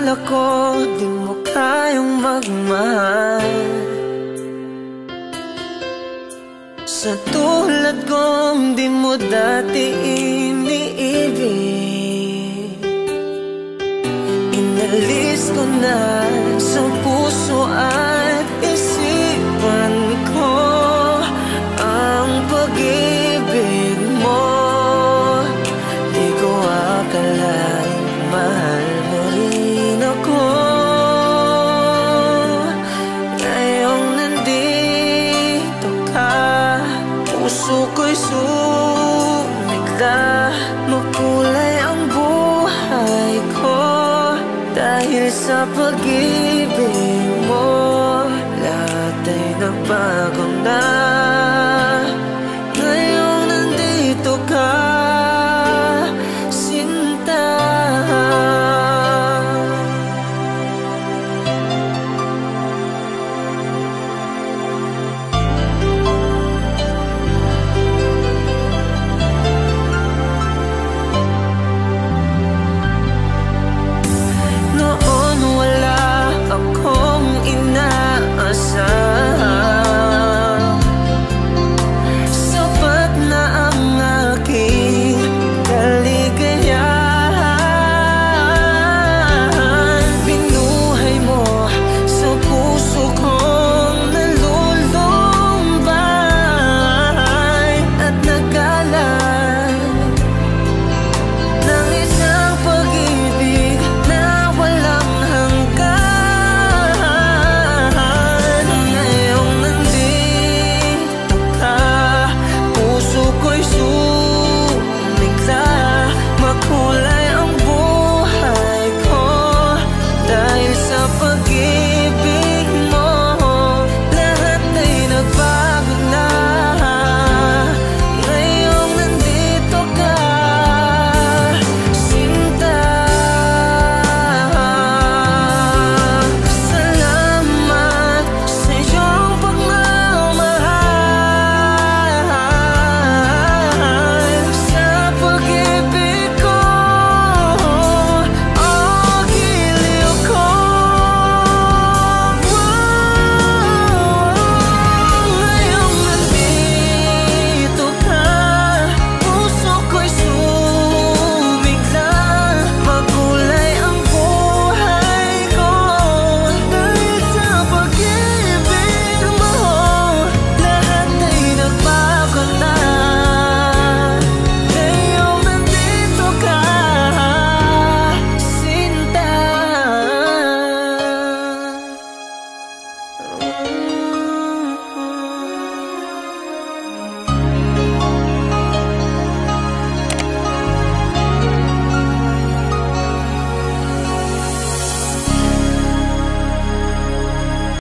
akala ko di mo kayang magmahal. Sa tulad kong di mo dati iniibig, inalis ko na sa puso at isipan ko ang pag-ibig mo. Di ko akalain mahal mo rin ako. Ngayong nandito ka, puso ko'y sumigla. Makulay ang buhay ko dahil sa pag-ibig mo. Lahat ay nagbago na.